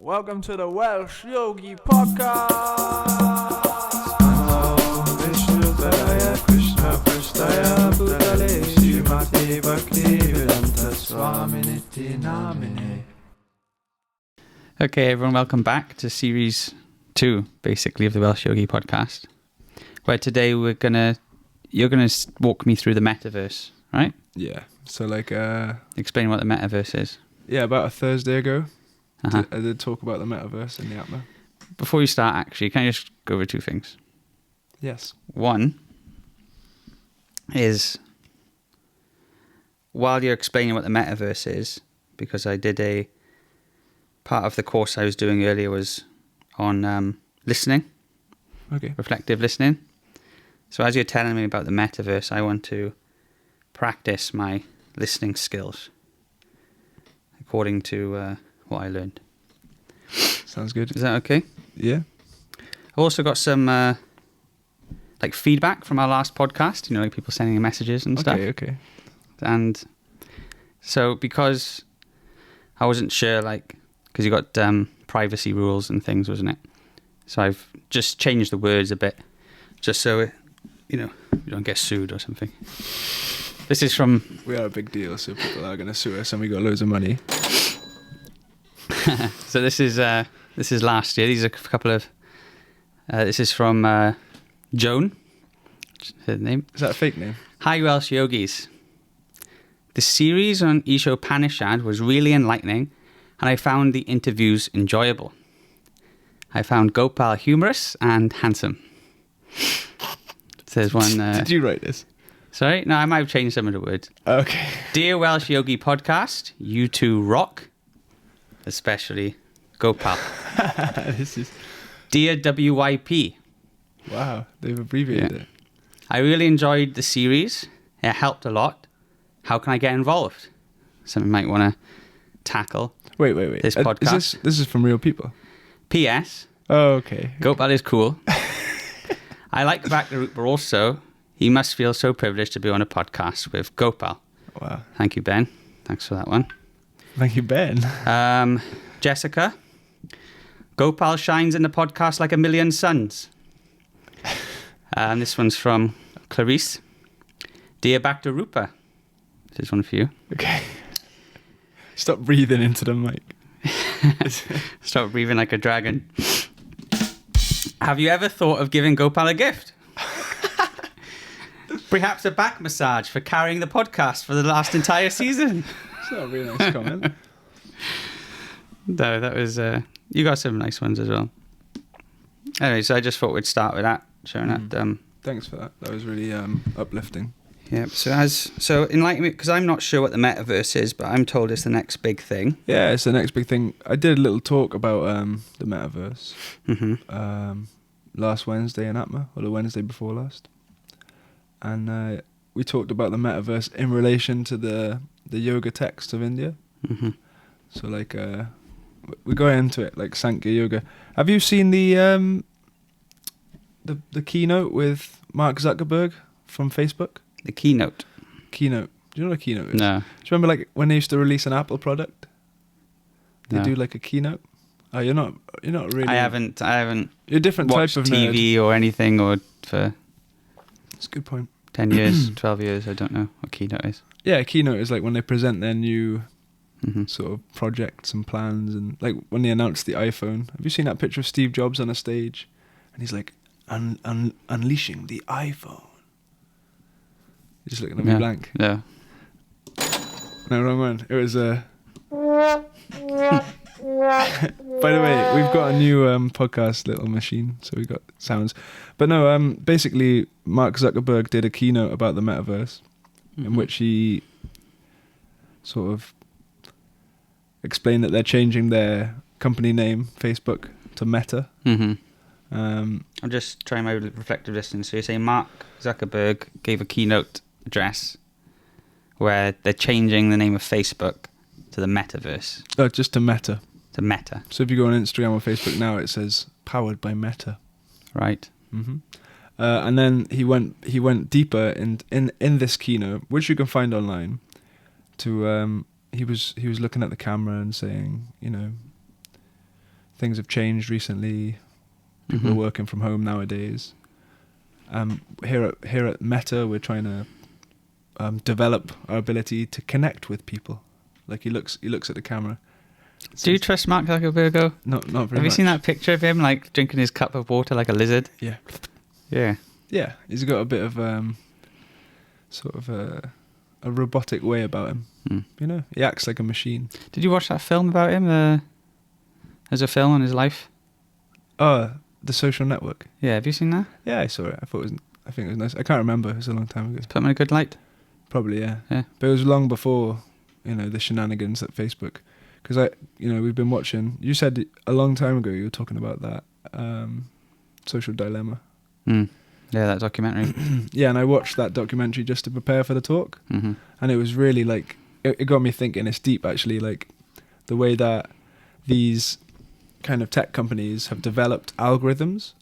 Welcome to the Welsh Yogi Podcast. Okay, everyone, welcome back to Series 2, basically, of the Welsh Yogi Podcast, where today you're gonna walk me through the Metaverse, right? Yeah. So Explain what the Metaverse is. Yeah, about a Thursday ago, Uh-huh. I did talk about the Metaverse in the APMA. Before you start, actually, can I just go over two things? Yes. One is, while you're explaining what the Metaverse is, because I did a part of the course I was doing earlier was on listening, Okay. reflective listening. So as you're telling me about the Metaverse, I want to practice my listening skills according to what I learned. Sounds good. Is that okay? Yeah. I've also got some feedback from our last podcast, like people sending in messages and stuff. Okay. And so because I wasn't sure, because you got privacy rules and things, wasn't it? So I've just changed the words a bit, just so it, you don't get sued or something. This is from... We are a big deal, so people are going to sue us and we got loads of money. So this is last year. These are a couple of... this is from Joan. Her name. Is that a fake name? Hi, Welsh Yogis. The series on Isho Panishad was really enlightening, and I found the interviews enjoyable. I found Gopal humorous and handsome. There's one... Did you write this? Sorry? No, I might have changed some of the words. Okay. Dear Welsh Yogi Podcast, you two rock. Especially Gopal. This is... Dear WYP. Wow, they've abbreviated it. I really enjoyed the series. It helped a lot. How can I get involved? Something I might want to tackle. Wait. This podcast. This is from real people? P.S. Oh, okay. Gopal is cool. I like the fact that also, he must feel so privileged to be on a podcast with Gopal. Wow. Thank you, Ben. Thanks for that one. Thank you, Ben. Jessica. Gopal shines in the podcast like a million suns. This one's from Clarice. Dear Back to Rupa. This is one for you. Okay. Stop breathing into the mic. Stop breathing like a dragon. Have you ever thought of giving Gopal a gift? Perhaps a back massage for carrying the podcast for the last entire season. It's not a really nice comment. No, that was... you got some nice ones as well. Anyway, so I just thought we'd start with that, showing that. Thanks for that. That was really uplifting. Yeah, so enlighten me, because I'm not sure what the Metaverse is, but I'm told it's the next big thing. Yeah, it's the next big thing. I did a little talk about the Metaverse last Wednesday in APMA, or the Wednesday before last. And we talked about the Metaverse in relation to the yoga texts of India. Mm-hmm. So we go into it like Sankhya Yoga. Have you seen the keynote with Mark Zuckerberg from Facebook? The keynote. Keynote. Do you know what a keynote is? No. Do you remember when they used to release an Apple product? They No. do a keynote. Oh, you're not really. I haven't You're a different watched type of TV nerd. or anything, or for That's a good point. 10 years, 12 years, I don't know what keynote is. Yeah, a keynote is like when they present their new Mm-hmm. sort of projects and plans, and like when they announced the iPhone. Have you seen that picture of Steve Jobs on a stage? And he's like, unleashing the iPhone. He's just looking at me blank. Yeah. No, wrong one. It was By the way, we've got a new podcast little machine, so we got sounds. But no, basically Mark Zuckerberg did a keynote about the Metaverse, in which he sort of explained that they're changing their company name, Facebook, to Meta. Mm-hmm. Um, I'm just trying my reflective listening. So you're saying Mark Zuckerberg gave a keynote address where they're changing the name of Facebook to the Metaverse. just to Meta. To Meta. So if you go on Instagram or Facebook now, it says powered by Meta. Right. Mm-hmm. And then he went deeper in this keynote, which you can find online. To he was looking at the camera and saying, things have changed recently. People are working from home nowadays. Here at Meta, we're trying to develop our ability to connect with people. Like he looks at the camera. Do you trust Mark Zuckerberg? Not very much. Have you seen that picture of him like drinking his cup of water like a lizard? Yeah. Yeah. Yeah, he's got a bit of sort of a robotic way about him. You know, he acts like a machine. Did you watch that film about him? There's a film on his life. Oh, The Social Network. Yeah, have you seen that? Yeah, I saw it. I think it was nice. I can't remember. It was a long time ago. Put him in a good light. Probably, yeah. Yeah. But it was long before, the shenanigans at Facebook. Because we've been watching. You said a long time ago you were talking about that social dilemma. Yeah, that documentary. Yeah, and I watched that documentary just to prepare for the talk, and it was really like it got me thinking. It's deep, actually. Like the way that these kind of tech companies have developed algorithms.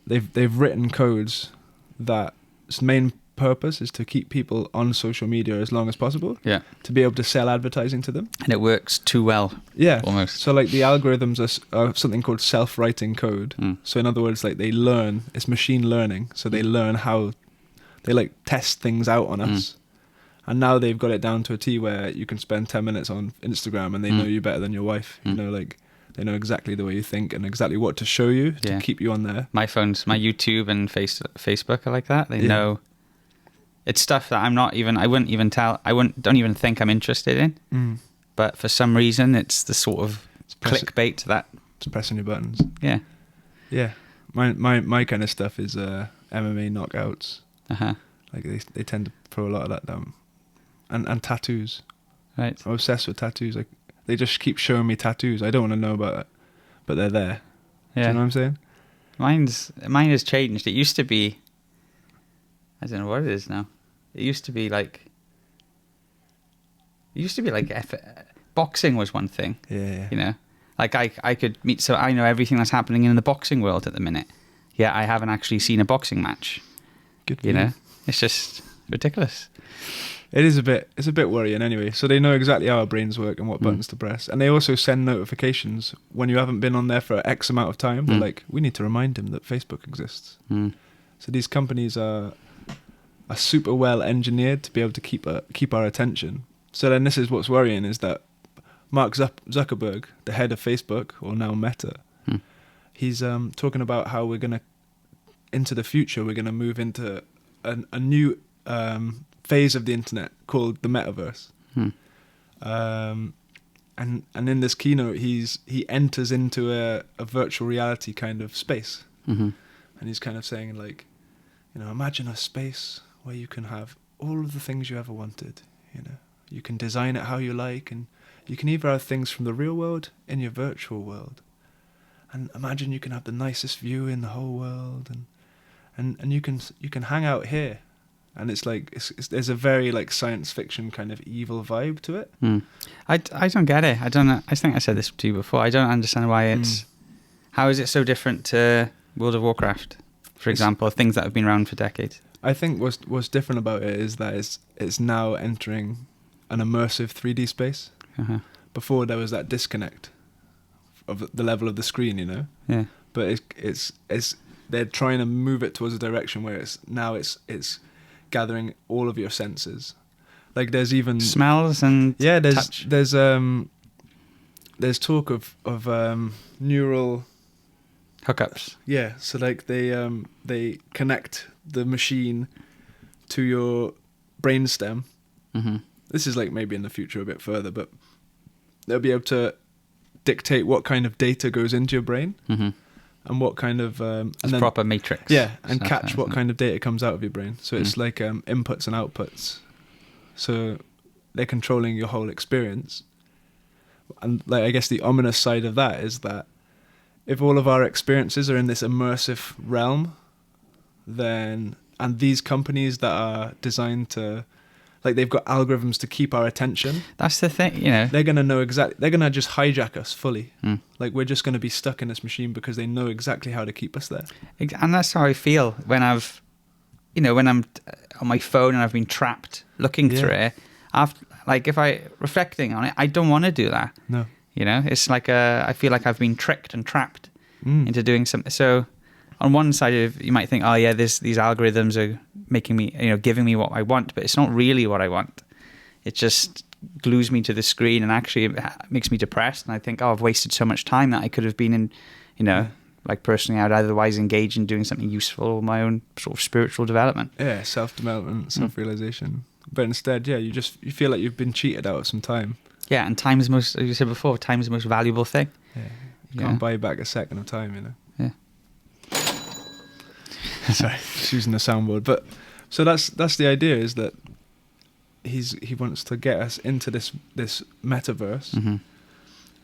They've written codes that its main purpose is to keep people on social media as long as possible. Yeah. To be able to sell advertising to them. And it works too well. Yeah. Almost. So like the algorithms are something called self-writing code. So in other words, like they learn, it's machine learning. So they learn how they like test things out on us. And now they've got it down to a T where you can spend 10 minutes on Instagram and they know you better than your wife. Like they know exactly the way you think and exactly what to show you to keep you on there. My YouTube and Facebook are like that. They know. It's stuff that I wouldn't even don't even think I'm interested in. But for some reason, it's the sort of clickbait that... It's pressing your buttons. Yeah. Yeah. My kind of stuff is MMA knockouts. Like they tend to throw a lot of that down. And tattoos. Right. I'm obsessed with tattoos. Like they just keep showing me tattoos. I don't want to know about it, but they're there. Yeah. Do you know what I'm saying? Mine has changed. It used to be... I don't know what it is now. It used to be like boxing was one thing. Yeah. Like I could meet, so I know everything that's happening in the boxing world at the minute. Yeah, I haven't actually seen a boxing match. Good. It's just ridiculous. It's a bit worrying anyway. So they know exactly how our brains work and what buttons to press. And they also send notifications when you haven't been on there for X amount of time. They're like, we need to remind him that Facebook exists. So these companies are super well engineered to be able to keep our attention. So then this is what's worrying, is that Mark Zuckerberg, the head of Facebook, or now Meta, he's talking about how we're going to, into the future, we're going to move into a new phase of the internet called the Metaverse. And in this keynote, he enters into a virtual reality kind of space. And he's kind of saying like, imagine a space where you can have all of the things you ever wanted. You can design it how you like, and you can either have things from the real world in your virtual world. And imagine you can have the nicest view in the whole world, and you can hang out here. And it's like there's a very like science fiction kind of evil vibe to it. I don't get it. I don't know. I think I said this to you before. I don't understand why it's. How is it so different to World of Warcraft, for example, things that have been around for decades? I think what's different about it is that it's now entering an immersive 3D space. Before there was that disconnect of the level of the screen, Yeah. But it's they're trying to move it towards a direction where it's gathering all of your senses. Like there's even smells and touch. There's talk of neural hookups. Yeah, so like they connect the machine to your brainstem. This is like maybe in the future a bit further, but they'll be able to dictate what kind of data goes into your brain and what kind of and then, proper matrix. Yeah, and catch what kind of data comes out of your brain. So it's like inputs and outputs. So they're controlling your whole experience. And like I guess the ominous side of that is that if all of our experiences are in this immersive realm, then and these companies that are designed to, like they've got algorithms to keep our attention. That's the thing, They're going to know exactly, they're going to just hijack us fully. Like we're just going to be stuck in this machine because they know exactly how to keep us there. And that's how I feel when when I'm on my phone and I've been trapped looking through it. If I reflecting on it, I don't want to do that. No. You know, it's like I feel like I've been tricked and trapped into doing something. So on one side you might think, oh yeah, these algorithms are making me, giving me what I want, but it's not really what I want. It just glues me to the screen, and actually it makes me depressed. And I think, oh, I've wasted so much time that I could have been in, like personally, I'd otherwise engage in doing something useful or my own sort of spiritual development. Yeah, self-development, self-realization. But instead, yeah, you feel like you've been cheated out of some time. Yeah, and time is as you said before, time is the most valuable thing. Yeah, you can't buy back a second of time, Yeah. Sorry, just using the soundboard. But so that's the idea, is that he wants to get us into this metaverse, Mm-hmm.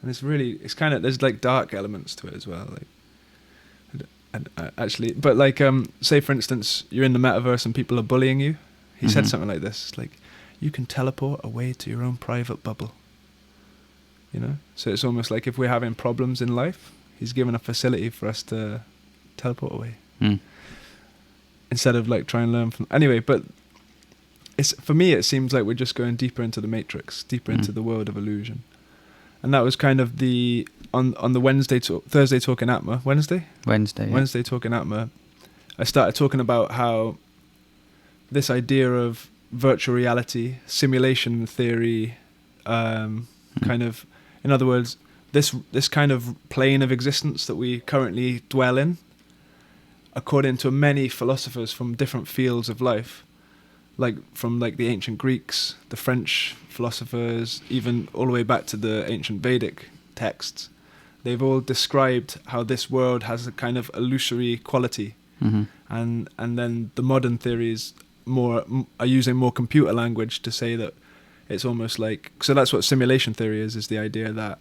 and it's kind of, there's like dark elements to it as well, like, and actually, but like say for instance you're in the metaverse and people are bullying you. He said something like this, like, you can teleport away to your own private bubble. So it's almost like if we're having problems in life, he's given a facility for us to teleport away. Instead of like try and learn from. Anyway, but for me it seems like we're just going deeper into the matrix, deeper into the world of illusion. And that was kind of on the Thursday talk in Atma. Wednesday talk in Atma, I started talking about how this idea of virtual reality, simulation theory, kind of, in other words, this kind of plane of existence that we currently dwell in, according to many philosophers from different fields of life, like from like the ancient Greeks, the French philosophers, even all the way back to the ancient Vedic texts, they've all described how this world has a kind of illusory quality. And then the modern theories are using more computer language to say that it's almost like, so that's what simulation theory is the idea that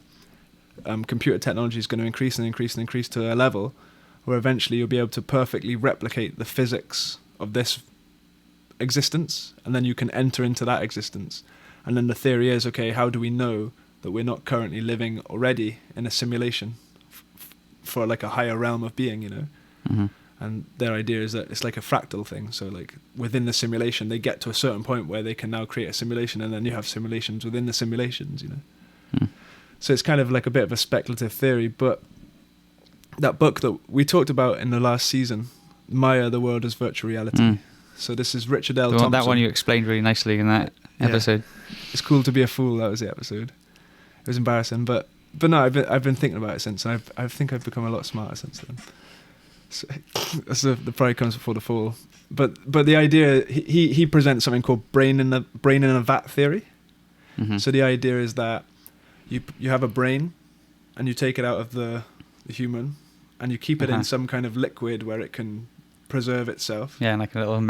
computer technology is going to increase and increase and increase to a level where eventually you'll be able to perfectly replicate the physics of this existence, and then you can enter into that existence. And then the theory is, okay, how do we know that we're not currently living already in a simulation for like a higher realm of being, And their idea is that it's like a fractal thing. So like within the simulation, they get to a certain point where they can now create a simulation, and then you have simulations within the simulations, So it's kind of like a bit of a speculative theory. But that book that we talked about in the last season, Maya, the World as Virtual Reality. So this is Richard L. Thompson. That one you explained really nicely in that episode. It's cool to be a fool. That was the episode. It was embarrassing, but no, I've been thinking about it since, and I think I've become a lot smarter since then. So the pride comes before the fall. But the idea, he presents something called brain in a vat theory. So the idea is that you have a brain, and you take it out of the human, and you keep it in some kind of liquid where it can preserve itself. Yeah, like a little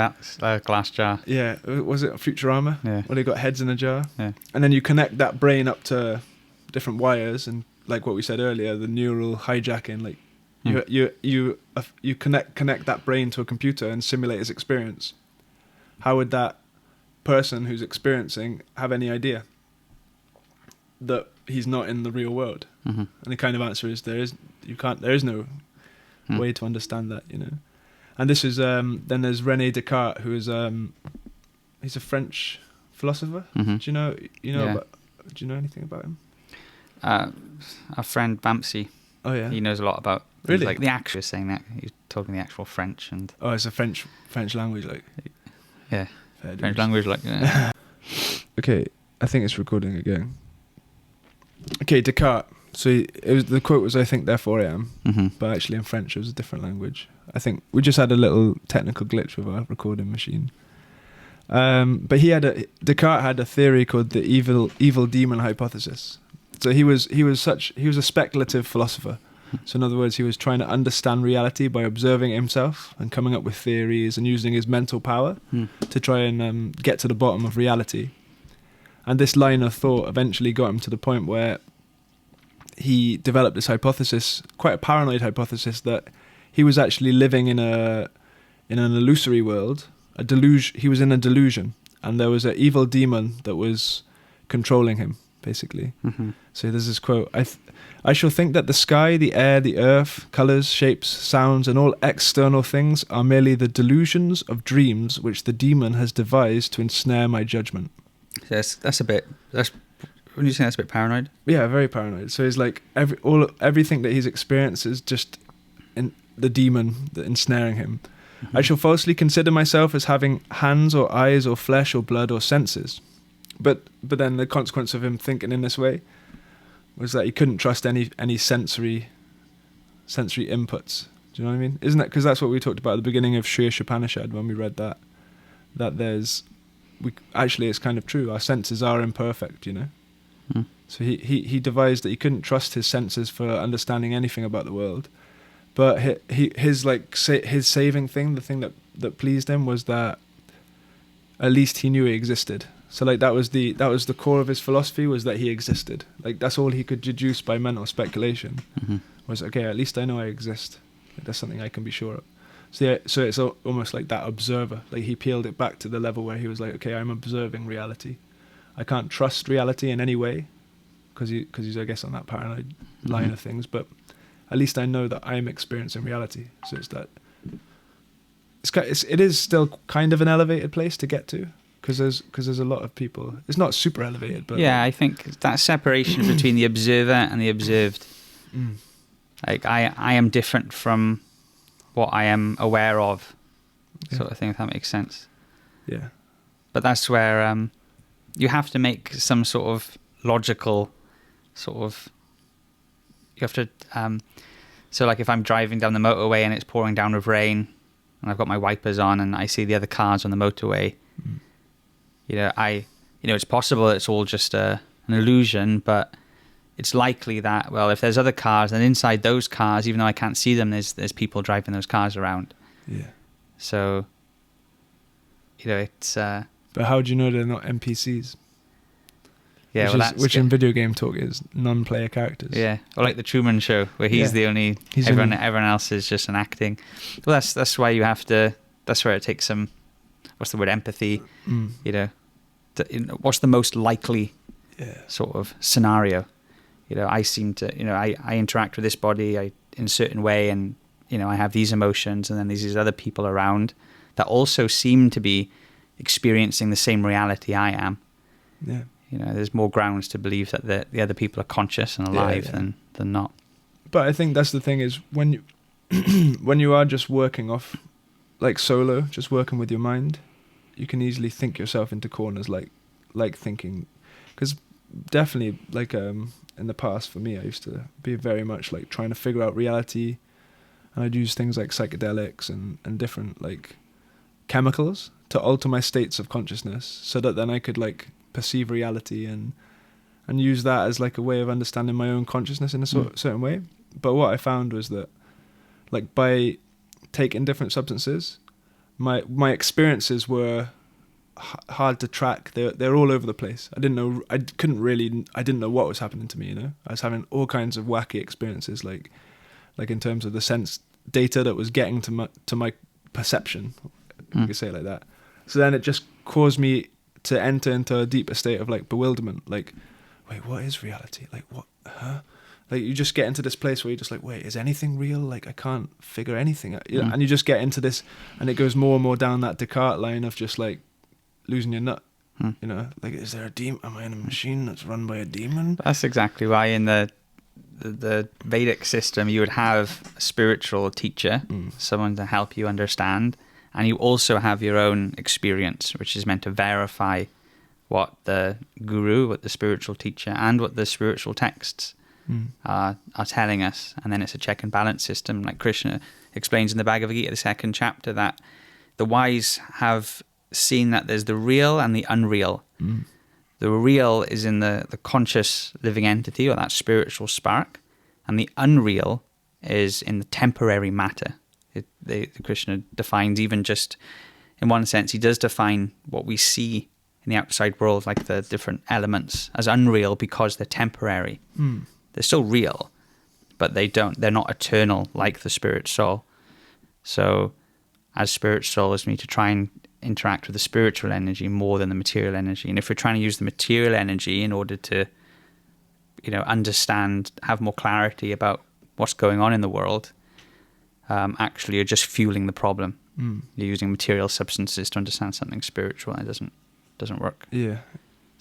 glass jar. Yeah, was it Futurama? Yeah. Where they got heads in a jar. Yeah. And then you connect that brain up to different wires, and like what we said earlier, the neural hijacking, like you connect that brain to a computer and simulate its experience. How would that person who's experiencing have any idea that he's not in the real world? And the kind of answer is there is no way to understand that, And this is then there's René Descartes, who is he's a French philosopher. Do you know do you know anything about him? Our friend Bampsy. Oh yeah, he knows a lot about. Really? Like the actor is saying that he's talking the actual French and. Oh, it's a French language, like. Yeah. French language, like. Yeah. Okay, I think it's recording again. Okay, Descartes. So the quote was, "I think, therefore I am," but actually in French it was a different language. I think we just had a little technical glitch with our recording machine. But Descartes had a theory called the evil demon hypothesis. So he was a speculative philosopher. So in other words, he was trying to understand reality by observing himself and coming up with theories and using his mental power to try and get to the bottom of reality. And this line of thought eventually got him to the point where he developed this hypothesis, quite a paranoid hypothesis, that he was actually living in an illusory world, a delusion. He was in a delusion, and there was an evil demon that was controlling him, basically. So there's this quote: I shall think that the sky, the air, the earth, colours, shapes, sounds, and all external things are merely the delusions of dreams which the demon has devised to ensnare my judgment. That's Would you say that's a bit paranoid? Yeah, very paranoid. So he's like everything that he's experienced is just in the demon that ensnaring him. Mm-hmm. I shall falsely consider myself as having hands or eyes or flesh or blood or senses. But then the consequence of him thinking in this way was that he couldn't trust any sensory inputs. Do you know what I mean? Isn't that because that's what we talked about at the beginning of Sri Upanishad when we read that actually it's kind of true. Our senses are imperfect, you know. Mm. So he devised that he couldn't trust his senses for understanding anything about the world. But his saving thing, the thing that pleased him was that at least he knew he existed. So like that was the core of his philosophy, was that he existed. Like that's all he could deduce by mental speculation. Mm-hmm. Was okay, at least I know I exist. Like, that's something I can be sure of. So yeah, so it's almost like that observer. Like he peeled it back to the level where he was like, okay, I'm observing reality. I can't trust reality in any way because he's I guess on that paranoid line of things. But at least I know that I'm experiencing reality. So it's that. It is still kind of an elevated place to get to. Because there's a lot of people. It's not super elevated, but yeah, I think that separation between the observer and the observed. Like I am different from what I am aware of, sort of thing. If that makes sense. Yeah. But that's where you have to make some sort of logical, sort of. You have to. So like if I'm driving down the motorway and it's pouring down with rain, and I've got my wipers on and I see the other cars on the motorway. It's possible it's all just an illusion, but it's likely that, well, if there's other cars, then inside those cars, even though I can't see them, there's people driving those cars around. Yeah. So, it's... But how do you know they're not NPCs? Yeah, which in video game talk is non-player characters. Yeah, or like the Truman Show, where he's the only... everyone else is just an acting. Well, that's why you have to... That's where it takes some... What's the word? Empathy. What's the most likely sort of scenario? I seem to, I interact with this body in a certain way, and I have these emotions, and then there's these other people around that also seem to be experiencing the same reality I am. Yeah. There's more grounds to believe that the other people are conscious and alive than not. But I think that's the thing is when you are just working off, like solo, just working with your mind, you can easily think yourself into corners, like thinking, because definitely like in the past for me, I used to be very much like trying to figure out reality, and I'd use things like psychedelics and different like chemicals to alter my states of consciousness, so that then I could like perceive reality and use that as like a way of understanding my own consciousness in a certain way. But what I found was that like by taking different substances, my experiences were hard to track. They're all over the place. I didn't know what was happening to me. I was having all kinds of wacky experiences, like in terms of the sense data that was getting to my perception. You could say it like that. So then it just caused me to enter into a deeper state of like bewilderment. Like, wait, what is reality? Like, what? Huh? Like you just get into this place where you're just like, wait, is anything real? Like I can't figure anything out. And you just get into this, and it goes more and more down that Descartes line of just like losing your nut. Like, is there a demon? Am I in a machine that's run by a demon? That's exactly why in the Vedic system you would have a spiritual teacher, someone to help you understand, and you also have your own experience, which is meant to verify what the guru, what the spiritual teacher, and what the spiritual texts are telling us. And then it's a check and balance system, like Krishna explains in the Bhagavad Gita, the second chapter, that the wise have seen that there's the real and the unreal. The real is in the conscious living entity, or that spiritual spark, and the unreal is in the temporary matter. The Krishna defines, even just in one sense, he does define what we see in the outside world, like the different elements, as unreal because they're temporary. They're still real, but they're not eternal like the spirit soul. So as spirit souls, we need to try and interact with the spiritual energy more than the material energy. And if we're trying to use the material energy in order to, understand, have more clarity about what's going on in the world, actually you're just fueling the problem. You're using material substances to understand something spiritual, and it doesn't work. Yeah.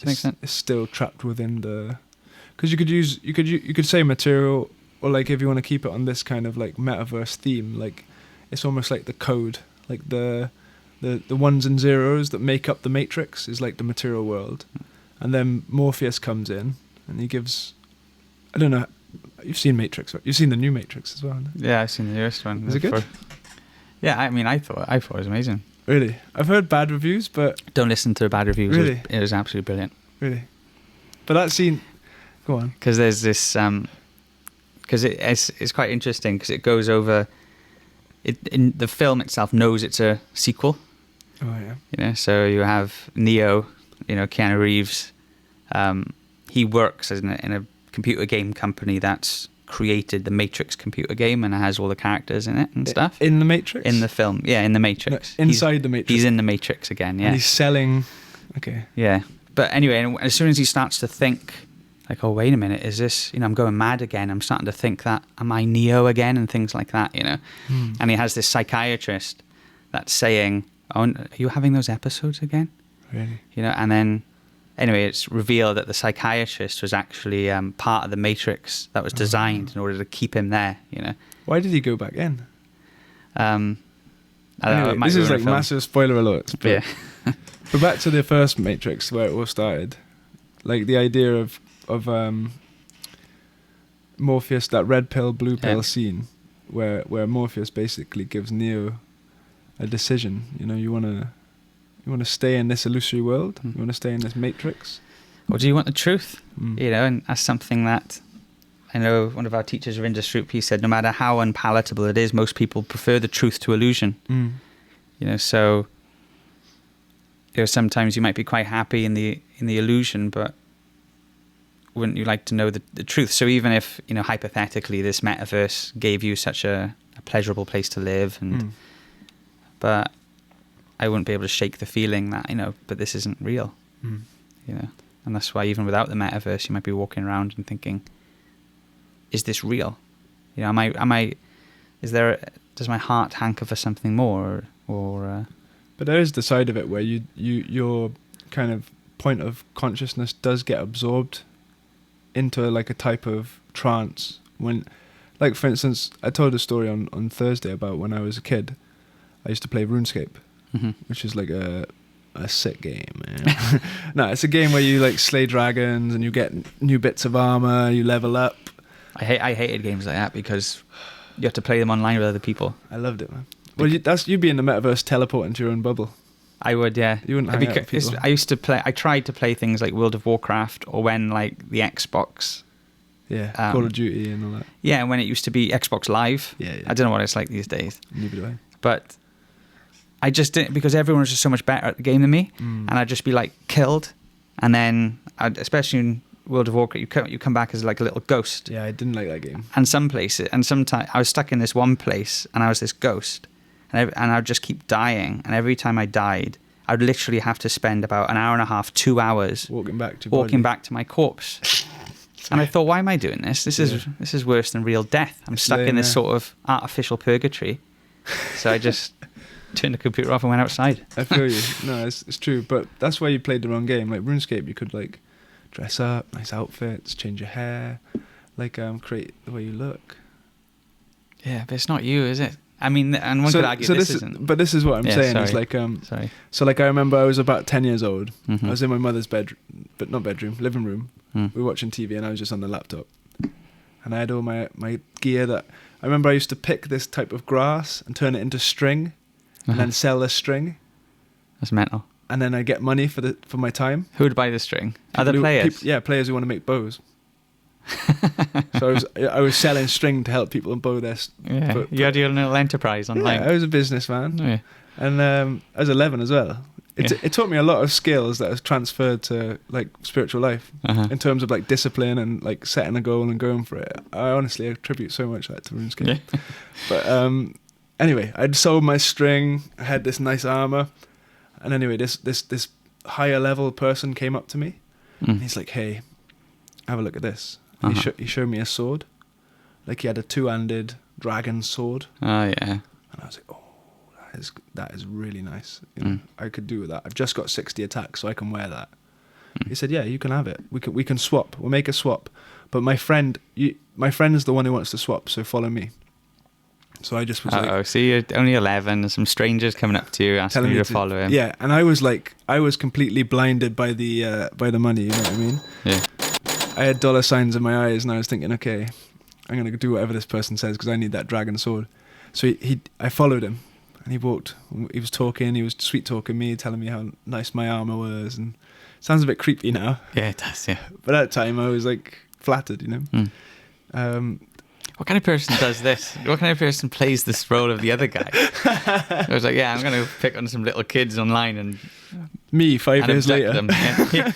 makes sense. It's still trapped within the. Because you could say material, or like if you want to keep it on this kind of like metaverse theme, like it's almost like the code, like the ones and zeros that make up the matrix is like the material world, and then Morpheus comes in and he gives, I don't know, you've seen Matrix, right? You've seen the new Matrix as well, haven't you? Yeah, I've seen the newest one. Is it good? Yeah, I mean, I thought it was amazing. Really? I've heard bad reviews, but Don't listen to the bad reviews. Really? It was absolutely brilliant. really, but that scene, go on. Because there's this, because it's quite interesting because it goes over. In the film itself knows it's a sequel. Oh yeah. You know, so you have Neo, Keanu Reeves. He works in a computer game company that's created the Matrix computer game and it has all the characters in it and stuff. In the Matrix? In the film, yeah, in the Matrix. No, inside the Matrix. He's in the Matrix again, yeah. And he's selling. Okay. Yeah, but anyway, and as soon as he starts to think, like, oh, wait a minute, is this, I'm going mad again. I'm starting to think that, am I Neo again? And things like that, And he has this psychiatrist that's saying, oh, are you having those episodes again? Really? And then, anyway, it's revealed that the psychiatrist was actually part of the Matrix that was designed in order to keep him there, Why did he go back in? I don't know, Anyway, it might this be is in a like film. massive spoiler alerts. But, Yeah. but back to the first Matrix where it all started. Like the idea of Morpheus, that red pill, blue pill scene where Morpheus basically gives Neo a decision. You want to stay in this illusory world? You want to stay in this matrix? Or do you want the truth? Mm. And that's something that I know one of our teachers, Ravinder Sroop, he said, no matter how unpalatable it is, most people prefer the truth to illusion. Mm. So sometimes you might be quite happy in the illusion, but wouldn't you like to know the truth? So even if, hypothetically this metaverse gave you such a pleasurable place to live, but I wouldn't be able to shake the feeling that, but this isn't real, and that's why even without the metaverse, you might be walking around and thinking, is this real? Does my heart hanker for something more or But there is the side of it where your kind of point of consciousness does get absorbed into like a type of trance when, like for instance, I told a story on Thursday about when I was a kid. I used to play RuneScape, which is like a sick game, man. No, it's a game where you like slay dragons and you get new bits of armor, you level up. I hated games like that because you have to play them online with other people. I loved it, man. Well, you'd be in the metaverse teleporting to your own bubble. I would, yeah. You wouldn't hang out with people. I tried to play things like World of Warcraft or when like the Xbox. Yeah, Call of Duty and all that. Yeah, when it used to be Xbox Live. Yeah. I don't know what it's like these days. Neither do I. But I just didn't, because everyone was just so much better at the game than me, and I'd just be like killed, and then especially in World of Warcraft, you come back as like a little ghost. Yeah, I didn't like that game. And sometimes I was stuck in this one place, and I was this ghost, and I would just keep dying, and every time I died, I would literally have to spend about an hour and a half, 2 hours walking back to my corpse. And I thought, why am I doing this? This is worse than real death. I'm stuck in this sort of artificial purgatory. So I just turned the computer off and went outside. I feel you. No, it's true. But that's why you played the wrong game. Like RuneScape, you could like dress up, nice outfits, change your hair, like create the way you look. Yeah, but it's not you, is it? I mean, and one could argue this isn't. But this is what I'm saying. Sorry. Is like sorry. So like I remember I was about 10 years old. I was in my mother's bedroom, but not bedroom, living room. We were watching TV and I was just on the laptop. And I had all my gear that I remember I used to pick this type of grass and turn it into string and then sell the string. That's mental. And then I get money for my time. Who would buy the string? Other players? Players who want to make bows. So I was selling string to help people bow their... Yeah, you had your little enterprise online. Yeah, I was a businessman. Yeah. And I was 11 as well. It taught me a lot of skills that was transferred to like spiritual life in terms of like discipline and like setting a goal and going for it. I honestly attribute so much of that to RuneScape. Yeah. But anyway, I'd sold my string. I had this nice armor, and anyway, this higher level person came up to me. And he's like, "Hey, have a look at this." And he showed me a sword, like he had a 2-handed dragon sword. Oh yeah. And I was like, "Oh, that is really nice. I could do with that. I've just got 60 attacks, so I can wear that." He said, yeah, you can have it. We can swap. We'll make a swap. But my friend is the one who wants to swap, so follow me. So I just was like, so you're only 11, and some strangers coming up to you asking you to follow him. Yeah, and I was completely blinded by the money, you know what I mean? Yeah. I had dollar signs in my eyes, and I was thinking, okay, I'm going to do whatever this person says because I need that dragon sword. So I followed him, and he was talking, he was sweet talking me, telling me how nice my armor was, and it sounds a bit creepy now. Yeah, it does, yeah. But at the time, I was like flattered, you know? What kind of person does this? What kind of person plays this role of the other guy? I was like, yeah, I'm going to pick on some little kids online and... Me, 5 years later. Them. Yeah.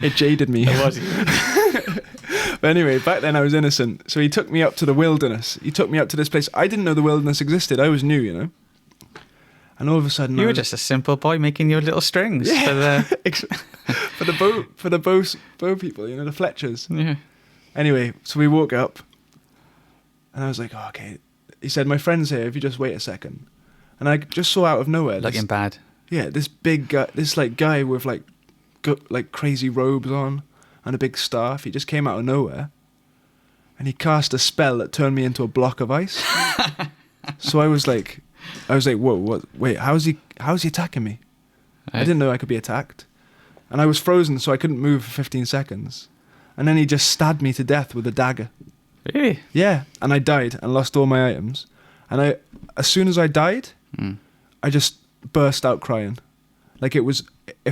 It jaded me. It was. But anyway, back then I was innocent. So he took me up to the wilderness. He took me up to this place. I didn't know the wilderness existed. I was new, you know? And all of a sudden... You were just a simple boy making your little strings for the bow people, you know, the Fletchers. Yeah. Anyway, so we woke up, and I was like, oh, okay. He said, my friend's here, if you just wait a second. And I just saw out of nowhere... Looking bad. Yeah, this big guy, guy with like crazy robes on and a big staff. He just came out of nowhere, and he cast a spell that turned me into a block of ice. So I was like, whoa, what? Wait, how's he attacking me? I didn't know I could be attacked, and I was frozen, so I couldn't move for 15 seconds. And then he just stabbed me to death with a dagger. Really? Yeah, and I died and lost all my items. And as soon as I died, I just burst out crying. Like it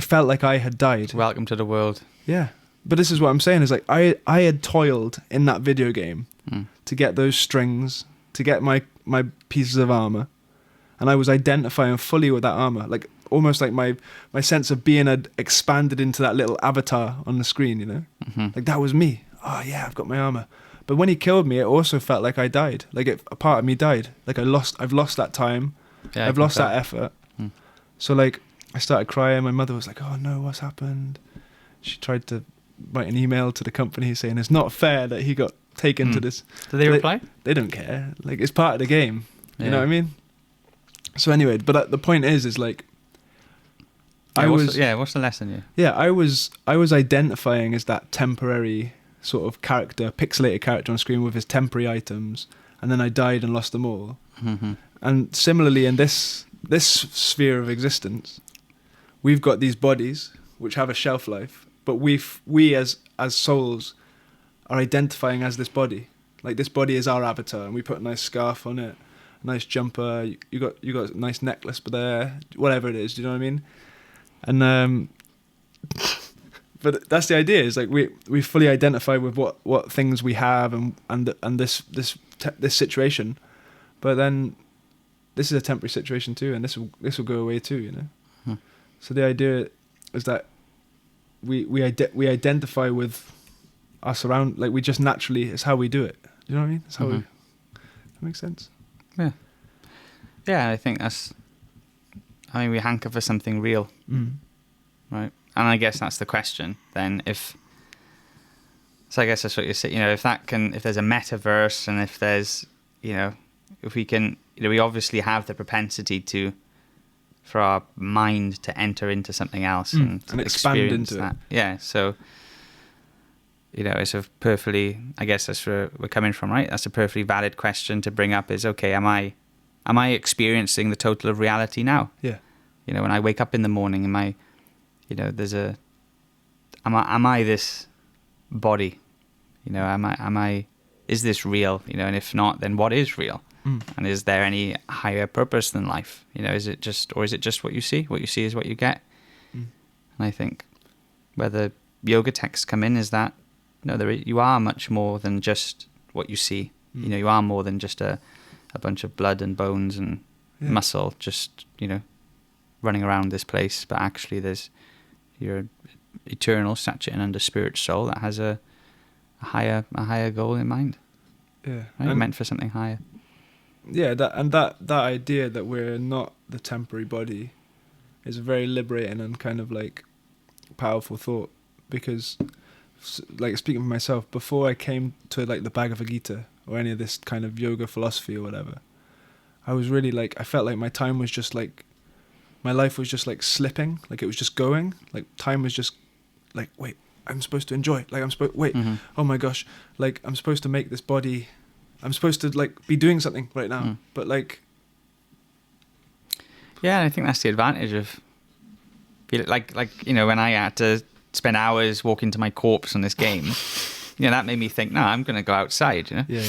felt like I had died. Welcome to the world. Yeah. But this is what I'm saying is like I had toiled in that video game to get those strings, to get my pieces of armor, and I was identifying fully with that armor. Like almost like my sense of being had expanded into that little avatar on the screen, you know? Like that was me. Oh yeah, I've got my armor. But when he killed me, it also felt like I died. Like a part of me died. Like I've lost that time. Yeah, I've lost that effort. So like I started crying. My mother was like, oh no, what's happened? She tried to write an email to the company saying it's not fair that he got taken to this. Did they reply? They don't care. Like it's part of the game. Yeah. You know what I mean? So anyway, but the point is like what's the lesson here? Yeah, I was identifying as that temporary sort of character, pixelated character on screen with his temporary items, and then I died and lost them all. And similarly in this sphere of existence, we've got these bodies which have a shelf life, but we as souls are identifying as this body. Like this body is our avatar, and we put a nice scarf on it, a nice jumper. You got a nice necklace, but there, whatever it is. Do you know what I mean? And but that's the idea. Is like we fully identify with what things we have and this situation, but then this is a temporary situation too, and this will go away too. You know. So the idea is that we identify with us around, like we just naturally, it's how we do it. Do you know what I mean? It's how that makes sense. Yeah. Yeah, I think we hanker for something real. Right? And I guess that's the question then. So I guess that's what you say, you know, if there's a metaverse, and if there's, you know, if we can, you know, we obviously have the propensity for our mind to enter into something else and expand into that. it. Yeah, so, you know, it's a perfectly, I guess that's where we're coming from, right? That's a perfectly valid question to bring up is, okay, am I experiencing the total of reality now? Yeah. You know, when I wake up in the morning, am I this body? You know, is this real? You know, and if not, then what is real? And is there any higher purpose than life? You know, is it just what you see? What you see is what you get. And I think where the yoga texts come in is that, you know, you are much more than just what you see. You know, you are more than just a bunch of blood and bones and muscle, just, you know, running around this place. But actually, you're eternal, saturated under spirit soul that has a higher goal in mind. Yeah, right? You're meant for something higher. Yeah, that idea that we're not the temporary body is a very liberating and kind of like powerful thought, because like speaking for myself, before I came to like the Bhagavad Gita or any of this kind of yoga philosophy or whatever, I was really like, I felt like my time was just like my life was just like slipping, like it was just going, like time was just like, wait, I'm supposed to enjoy, like oh my gosh, like I'm supposed to make this body, I'm supposed to like be doing something right now, but like, yeah, I think that's the advantage of, like when I had to spend hours walking to my corpse on this game, that made me think, no, I'm going to go outside, yeah.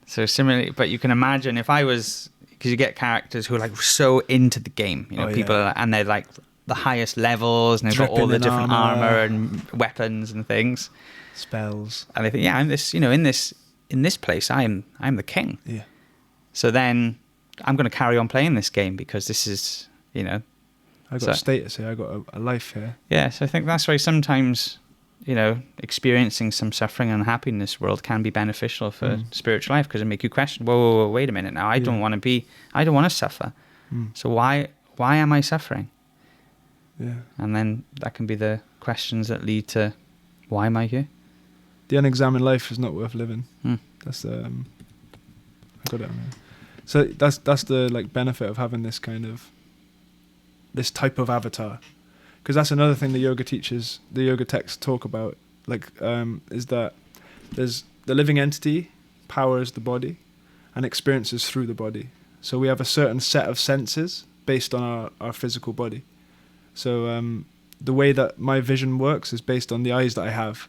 So similarly, but you can imagine if I was, because you get characters who are like so into the game, people are, and they're like the highest levels, and they've got all the different armor and weapons and things, spells, and they think, I'm this, in this place, I'm the king. Yeah. So then I'm going to carry on playing this game because this is, I got a status here, I got a life here. Yeah, so I think that's why sometimes, experiencing some suffering and unhappiness in this world can be beneficial for spiritual life, because it make you question, whoa, wait a minute now, I don't want to suffer. So why am I suffering? Yeah. And then that can be the questions that lead to, why am I here? The unexamined life is not worth living. That's I got it on there. So that's the like benefit of having this kind of, this type of avatar, because that's another thing the yoga texts talk about, like is that there's the living entity powers the body and experiences through the body. So we have a certain set of senses based on our physical body. So the way that my vision works is based on the eyes that I have.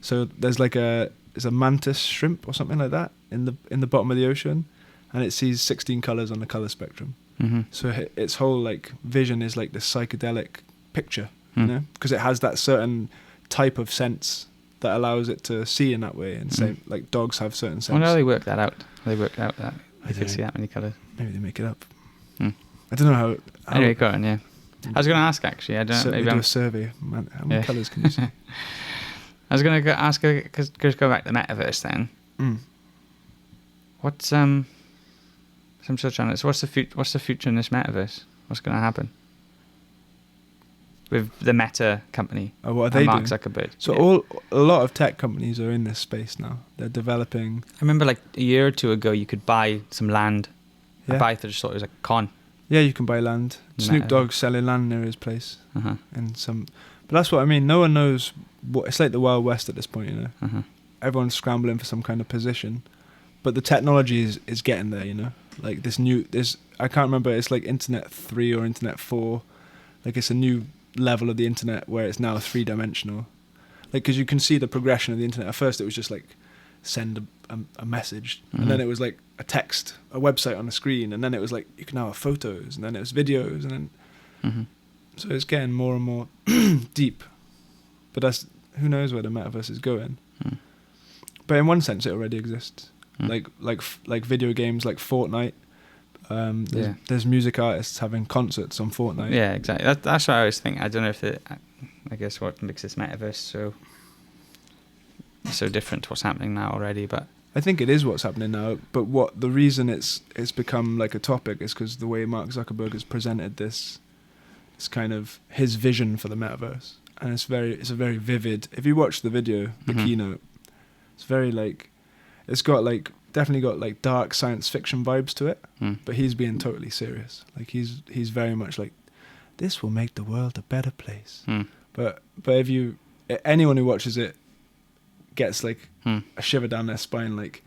So there's like a mantis shrimp or something like that in the bottom of the ocean, and it sees 16 colors on the color spectrum. So its whole like vision is like this psychedelic picture, because it has that certain type of sense that allows it to see in that way. And same like dogs have certain sense. Well, no, they work that out. They can see that many colors. Maybe they make it up. I don't know how. Anyway, go on. Yeah, I was going to ask actually. I don't know. Maybe do a survey. Man, how many colors can you see? I was going to ask, because go back to the metaverse then. What's I'm still trying to. So what's the future in this metaverse? What's going to happen with the Meta company? Oh, what are they Mark doing? Zuckerberg. So a lot of tech companies are in this space now. They're developing. I remember like a year or two ago, you could buy some land. Yeah. I just thought it was a con. Yeah, you can buy land. Snoop Dogg's selling land near his place, and but that's what I mean. No one knows what it's like. The Wild West at this point, Everyone's scrambling for some kind of position, but the technology is getting there. Like this I can't remember. It's like Internet 3 or Internet 4. Like it's a new level of the internet where it's now 3-dimensional. Like because you can see the progression of the internet. At first, it was just like send a message, and then it was like a text, a website on the screen, and then it was like you can now have photos, and then it was videos, and then so it's getting more and more deep. But who knows where the metaverse is going. But in one sense, it already exists. Like video games like Fortnite. There's music artists having concerts on Fortnite. Yeah, exactly. That's what I was thinking. I don't know if I guess what makes this metaverse so different to what's happening now already, but I think it is what's happening now. But the reason it's become like a topic is because the way Mark Zuckerberg has presented this kind of his vision for the metaverse, and it's a very vivid. If you watch the video, the keynote, it's very like. It's got like definitely got like dark science fiction vibes to it, but he's being totally serious. Like he's very much like, this will make the world a better place. But if anyone who watches it gets like a shiver down their spine, like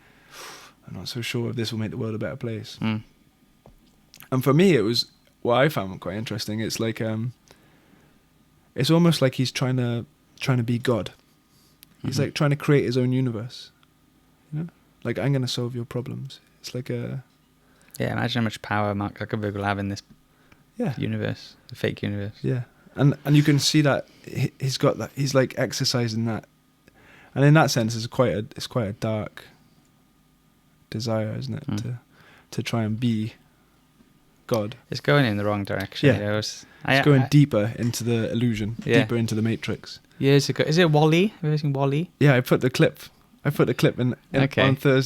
I'm not so sure if this will make the world a better place. And for me, it was what I found quite interesting. It's like it's almost like he's trying to be God. He's like trying to create his own universe. Like I'm going to solve your problems. It's like a... Yeah, imagine how much power Mark Zuckerberg will have in this universe, the fake universe. Yeah, and you can see that he's got that. He's like exercising that, and in that sense, it's quite a dark desire, isn't it, to try and be God. It's going in the wrong direction. Yeah, it's going deeper into the illusion, deeper into the matrix. Years ago, is it WALL-E? Have you ever seen WALL-E? Yeah, I put the clip in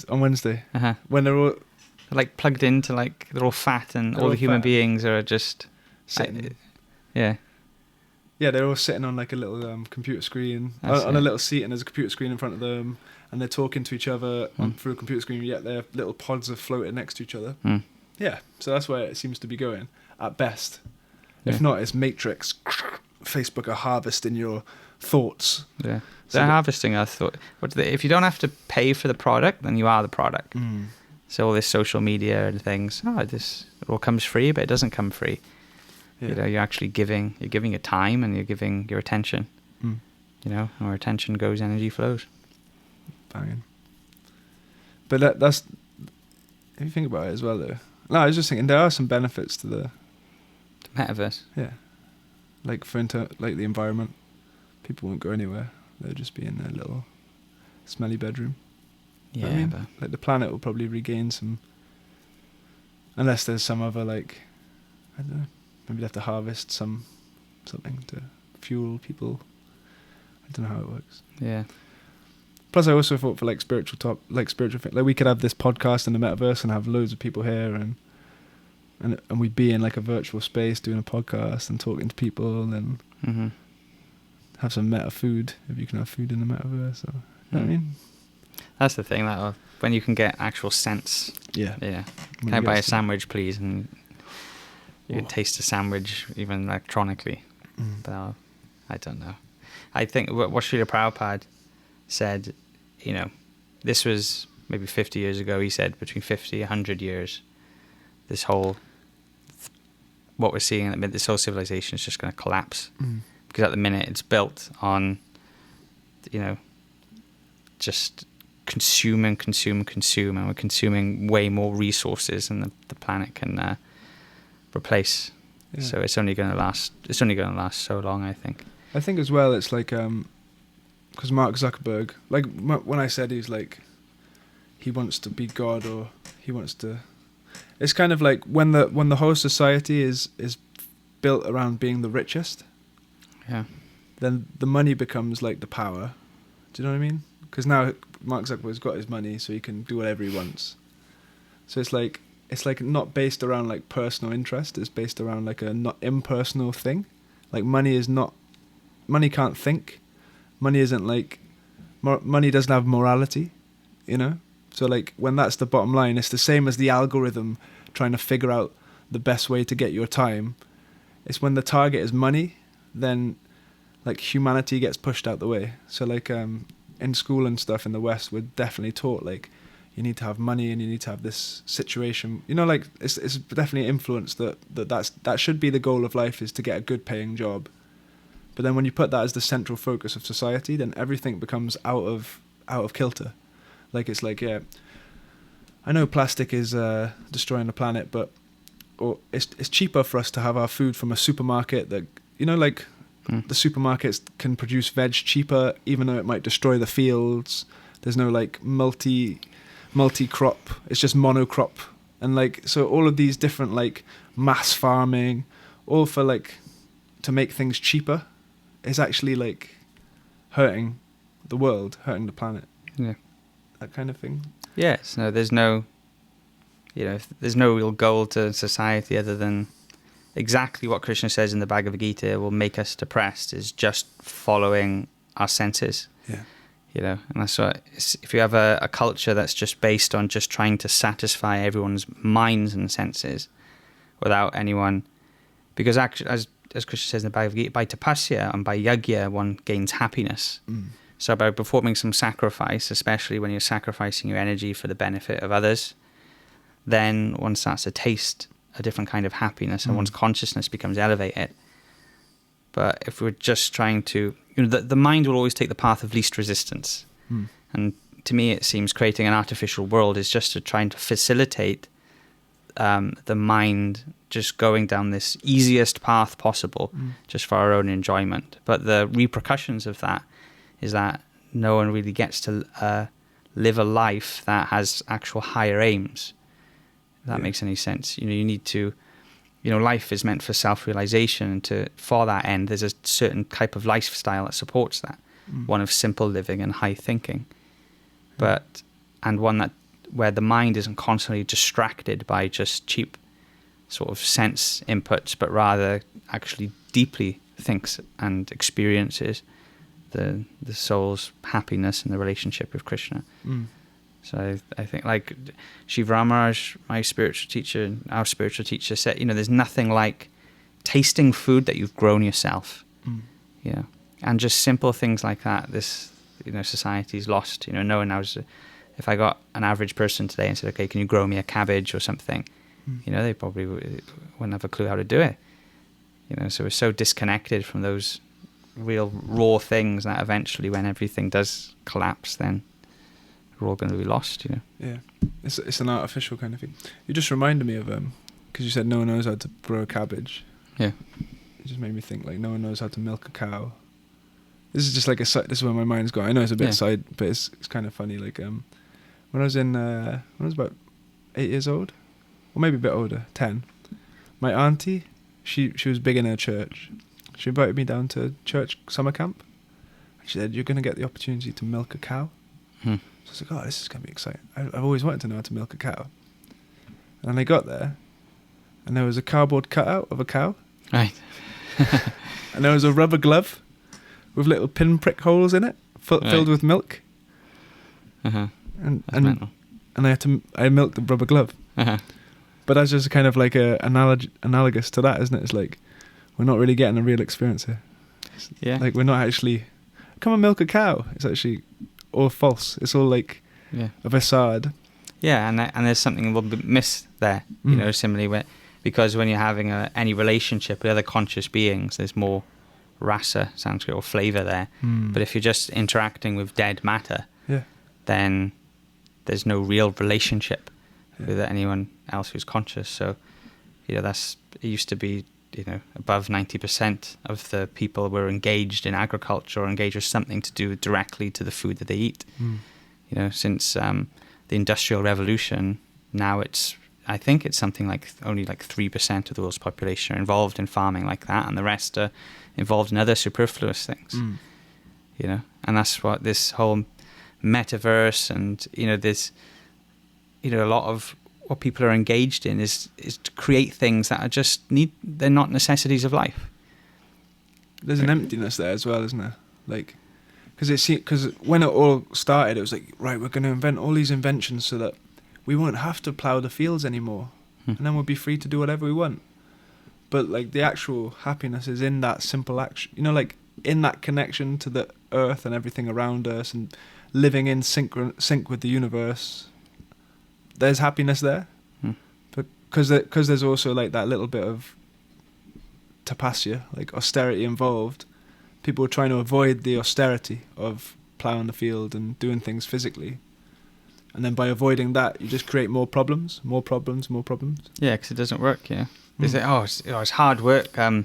on Wednesday when they're all like plugged into like they're all fat and all the human beings are just sitting. Yeah, they're all sitting on like a little computer screen on a little seat, and there's a computer screen in front of them, and they're talking to each other through a computer screen. Yet their little pods are floating next to each other. Yeah, so that's where it seems to be going at best. If not, it's Matrix. Facebook are harvesting your thoughts. Yeah. So They're harvesting our thought. If you don't have to pay for the product, then you are the product. So all this social media and things, it all comes free, but it doesn't come free. Yeah. You know, you're actually giving your time and you're giving your attention. You know, and where attention goes, energy flows. Banging. But that's, if you think about it as well, though. No, I was just thinking there are some benefits to the Metaverse. Yeah, like like the environment. People won't go anywhere. They'll just be in their little smelly bedroom. Yeah, I mean, but like the planet will probably regain some, unless there's some other like, I don't know, maybe they have to harvest something to fuel people. I don't know how it works. yeah. Plus, I also thought for like spiritual thing, like we could have this podcast in the metaverse and have loads of people here, and we'd be in like a virtual space doing a podcast and talking to people, and have some meta food if you can have food in the metaverse. Or, you know what I mean? That's the thing, that when you can get actual sense. Yeah. Yeah. When Can I you buy get a some- sandwich, please? And you can taste a sandwich even electronically. But I don't know. I think what Srila Prabhupada said, you know, this was maybe 50 years ago. He said between 50, 100 years, this whole, what we're seeing, this whole civilization is just going to collapse. Because at the minute it's built on, you know, just consume, and we're consuming way more resources than the planet can replace. Yeah. So it's only going to last so long, I think. I think as well, it's like, because Mark Zuckerberg, like when I said he's like, he wants to be God, or he wants to, it's kind of like when the whole society is built around being the richest, Yeah. then the money becomes like the power. Do you know what I mean? Because now Mark Zuckerberg's got his money, so he can do whatever he wants. So it's like not based around like personal interest. It's based around like a not impersonal thing. Like money can't think. Money isn't like, money doesn't have morality, you know? So like when that's the bottom line, it's the same as the algorithm trying to figure out the best way to get your time. It's when the target is money, then like humanity gets pushed out the way. So like in school and stuff in the West, we're definitely taught like you need to have money and you need to have this situation. You know, like it's definitely influenced that should be the goal of life, is to get a good paying job. But then when you put that as the central focus of society, then everything becomes out of kilter. Like it's like, yeah, I know plastic is destroying the planet, but it's cheaper for us to have our food from a supermarket that, you know, like the supermarkets can produce veg cheaper, even though it might destroy the fields. There's no like multi-crop. It's just monocrop. And like, so all of these different like mass farming, all for like to make things cheaper, is actually like hurting the world, hurting the planet. Yeah. That kind of thing. Yes. No, there's no real goal to society other than exactly what Krishna says in the Bhagavad Gita will make us depressed, is just following our senses. Yeah. You know, and that's what, if you have a culture that's just based on just trying to satisfy everyone's minds and senses without anyone, because actually, as Krishna says in the Bhagavad Gita, by tapasya and by yajna, one gains happiness. So by performing some sacrifice, especially when you're sacrificing your energy for the benefit of others, then one starts to taste a different kind of happiness and one's consciousness becomes elevated. But if we're just trying to, you know, the mind will always take the path of least resistance. And to me, it seems creating an artificial world is just to trying to facilitate the mind just going down this easiest path possible, just for our own enjoyment. But the repercussions of that is that no one really gets to live a life that has actual higher aims. If that makes any sense. You know, you need to, you know, life is meant for self-realization, and for that end, there's a certain type of lifestyle that supports that, one of simple living and high thinking, and one that where the mind isn't constantly distracted by just cheap sort of sense inputs, but rather actually deeply thinks and experiences the soul's happiness and the relationship with Krishna. So I think like Shiv Ramaraj, my spiritual teacher, our spiritual teacher said, you know, there's nothing like tasting food that you've grown yourself. Mm. You know, and just simple things like that. This, you know, society's lost. You know, no one knows. If I got an average person today and said, "Okay, can you grow me a cabbage or something?" You know, they probably wouldn't have a clue how to do it. You know, so we're so disconnected from those real raw things that eventually, when everything does collapse, then we're all going to be lost. You know. Yeah, it's an artificial kind of thing. You just reminded me of because you said no one knows how to grow a cabbage. Yeah. It just made me think like no one knows how to milk a cow. This is just like this is where my mind's going. I know it's a bit side, but it's kind of funny. Like when I was about 8 years old, or maybe a bit older, 10, my auntie, she was big in her church. She invited me down to church summer camp. And she said, "You're going to get the opportunity to milk a cow." So I was like, "Oh, this is going to be exciting. I've always wanted to know how to milk a cow." And then I got there, and there was a cardboard cutout of a cow. Right. And there was a rubber glove with little pinprick holes in it, filled with milk. Uh-huh. And mental. and I milked the rubber glove. Uh-huh. But that's just kind of like analogous to that, isn't it? It's like we're not really getting a real experience here. Yeah. Like we're not actually come and milk a cow. It's actually all false. It's all like a facade. Yeah, and there's something a little bit missed there. You know, similarly, because when you're having any relationship with other conscious beings, there's more rasa, Sanskrit, or flavor there. But if you're just interacting with dead matter, then there's no real relationship with anyone else who's conscious. So, you know, it used to be, you know, above 90% of the people were engaged in agriculture or engaged with something to do directly to the food that they eat. You know, since the Industrial Revolution, now I think it's something like only like 3% of the world's population are involved in farming like that, and the rest are involved in other superfluous things. You know, and that's what this whole metaverse and, you know, this, you know, a lot of what people are engaged in is to create things that are they're not necessities of life. There's an emptiness there as well, isn't there? Like, because when it all started, it was like, right, we're going to invent all these inventions so that we won't have to plough the fields anymore, and then we'll be free to do whatever we want. But like the actual happiness is in that simple action, you know, like in that connection to the earth and everything around us, and living in sync with the universe. There's happiness there, but because there's also like that little bit of tapasya, like austerity involved. People are trying to avoid the austerity of ploughing the field and doing things physically, and then by avoiding that, you just create more problems. Yeah, because it doesn't work. Yeah, they say, it's hard work. You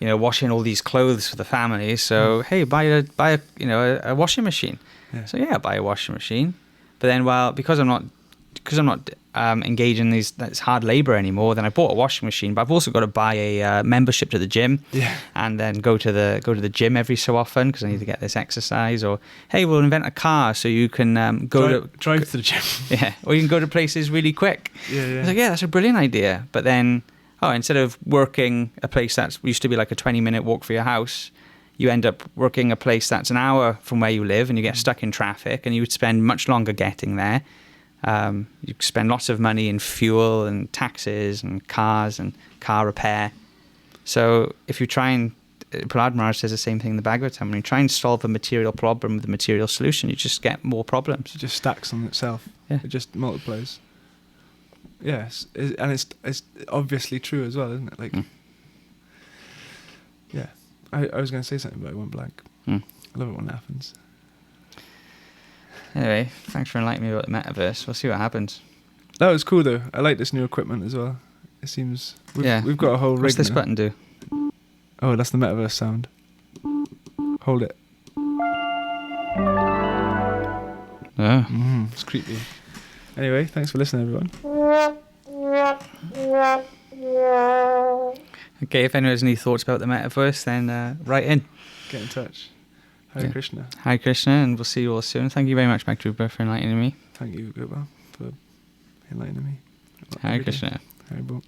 know, washing all these clothes for the family. So hey, buy a washing machine. Yeah. So I buy a washing machine, but then because I'm not engaged in that's hard labor anymore, then I bought a washing machine, but I've also got to buy a membership to the gym, and then go to the gym every so often because I need to get this exercise. Or hey, we'll invent a car so you can drive to the gym. Yeah, or you can go to places really quick. I was like, that's a brilliant idea. But then, instead of working a place that used to be like a 20-minute walk for your house, you end up working a place that's an hour from where you live, and you get stuck in traffic, and you would spend much longer getting there. You spend lots of money in fuel and taxes and cars and car repair. So if you try and, Prahlad Maharaj says the same thing in the Bhagavatam, when you try and solve a material problem with a material solution, you just get more problems. It just stacks on itself. Yeah. It just multiplies. Yes, and it's obviously true as well, isn't it? Like, yeah. I was going to say something, but I went blank. I love it when that happens. Anyway, thanks for enlightening me about the metaverse. We'll see what happens. That was cool, though. I like this new equipment as well. It seems we've got a whole rig. What's this now. button do? Oh, that's the metaverse sound. Hold it. Oh. It's creepy. Anyway, thanks for listening, everyone. Okay, if anyone has any thoughts about the metaverse, then write in. Get in touch. Hare Krishna. Hare Krishna, and we'll see you all soon. Thank you very much, Bhakti-Rupa, for enlightening me. Thank you, Gopal, for enlightening me. Hare Krishna. Hare Bol.